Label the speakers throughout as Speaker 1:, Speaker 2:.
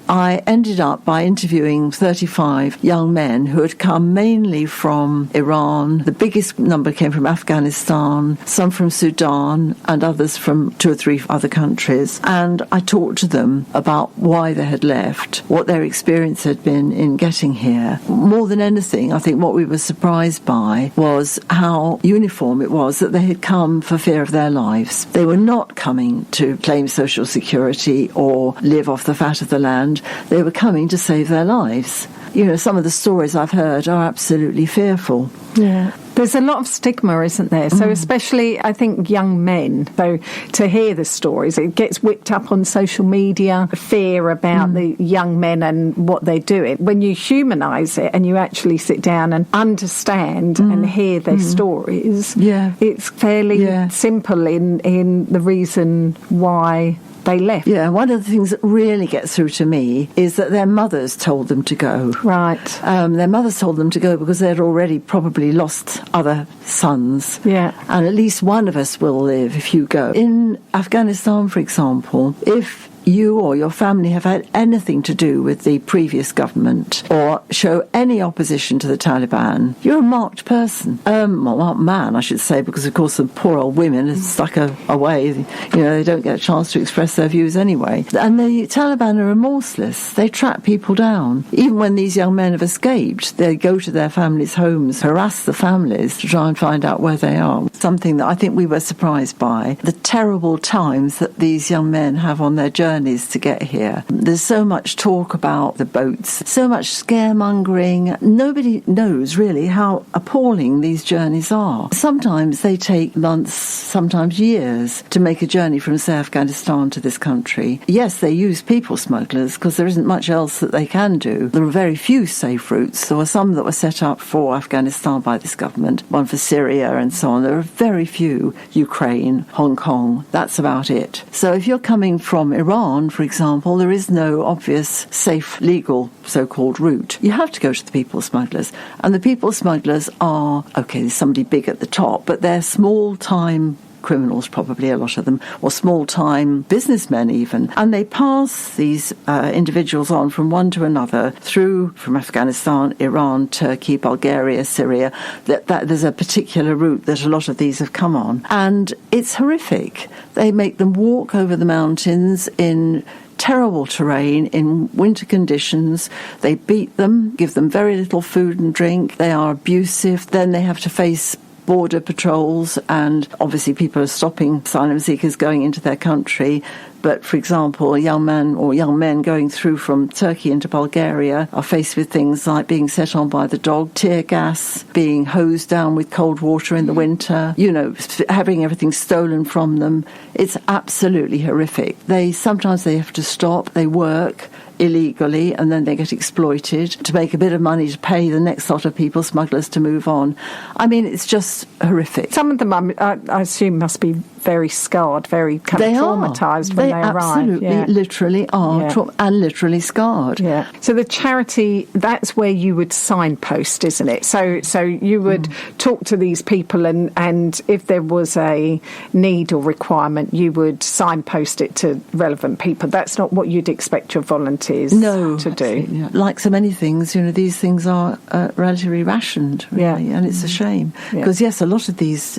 Speaker 1: I ended up by interviewing 35 young men who had come mainly from Iran. The biggest number came from Afghanistan, some from Sudan, and others from 2 or 3 other countries. And I talked to them about why they had left, what their experience had been in getting here. More than anything, I think what we were surprised by was how uniform it was that they had come for fear of their lives. They were not coming to claim social security or live off the fat of the land. They were coming to save their lives. You know, some of the stories I've heard are absolutely fearful.
Speaker 2: Yeah. There's a lot of stigma, isn't there? So especially, I think, young men. So to hear the stories, it gets whipped up on social media, fear about the young men and what they're doing. When you humanise it and you actually sit down and understand and hear their stories, it's fairly simple in the reason why they left.
Speaker 1: Yeah, one of the things that really gets through to me is that their mothers told them to go.
Speaker 2: Right.
Speaker 1: Their mothers told them to go because they'd already probably lost other sons.
Speaker 2: Yeah.
Speaker 1: And at least one of us will live if you go. In Afghanistan, for example, if you or your family have had anything to do with the previous government or show any opposition to the Taliban, you're a marked person. Marked man, I should say, because, of course, the poor old women are stuck away. You know, they don't get a chance to express their views anyway. And the Taliban are remorseless. They track people down. Even when these young men have escaped, they go to their families' homes, harass the families to try and find out where they are. Something that I think we were surprised by, the terrible times that these young men have on their journey to get here. There's so much talk about the boats, so much scaremongering. Nobody knows really how appalling these journeys are. Sometimes they take months, sometimes years to make a journey from, say, Afghanistan to this country. Yes, they use people smugglers because there isn't much else that they can do. There are very few safe routes. There were some that were set up for Afghanistan by this government, one for Syria and so on. There are very few. Ukraine, Hong Kong, that's about it. So if you're coming from Iran, for example, there is no obvious, safe, legal, so-called route. You have to go to the people smugglers. And the people smugglers are, okay, there's somebody big at the top, but they're small-time criminals, probably a lot of them, or small-time businessmen even. And they pass these individuals on from one to another through from Afghanistan, Iran, Turkey, Bulgaria, Syria. That there's a particular route that a lot of these have come on. And it's horrific. They make them walk over the mountains in terrible terrain, in winter conditions. They beat them, give them very little food and drink. They are abusive. Then they have to face border patrols, and obviously people are stopping asylum seekers going into their country. But, for example, a young man or young men going through from Turkey into Bulgaria are faced with things like being set on by the dog, tear gas, being hosed down with cold water in the winter, you know, having everything stolen from them. It's absolutely horrific. Sometimes they have to stop, they work illegally, and then they get exploited to make a bit of money to pay the next lot of people smugglers to move on. I mean, it's just horrific.
Speaker 2: Some of them, I assume, must be very scarred, very kind of traumatised when they arrive.
Speaker 1: They absolutely, literally are, and literally scarred.
Speaker 2: Yeah. So the charity, that's where you would signpost, isn't it? So you would talk to these people, and if there was a need or requirement, you would signpost it to relevant people. That's not what you'd expect your volunteers to do.
Speaker 1: Yeah. Like so many things, you know, these things are relatively rationed, really, and it's a shame. Because, yes, a lot of these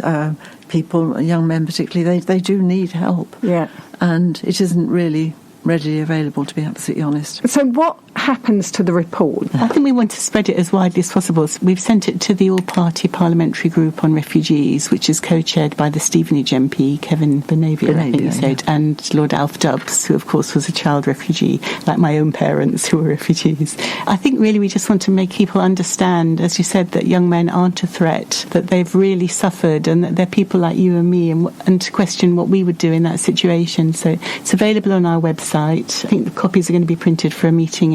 Speaker 1: people, young men particularly, they do need help. Yeah. And it isn't really readily available, to be absolutely honest.
Speaker 2: So what happens to the report?
Speaker 3: I think we want to spread it as widely as possible. We've sent it to the All-Party Parliamentary Group on Refugees, which is co-chaired by the Stevenage MP, Kevin Bernavia, I think you said, and Lord Alf Dubbs, who, of course, was a child refugee, like my own parents who were refugees. I think really we just want to make people understand, as you said, that young men aren't a threat, that they've really suffered, and that they're people like you and me, and to question what we would do in that situation. So it's available on our website. I think the copies are going to be printed for a meeting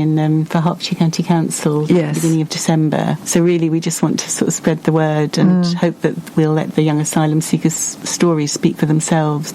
Speaker 3: for Hertfordshire County Council at the beginning of December. So really we just want to sort of spread the word and hope that we'll let the young asylum seekers' stories speak for themselves.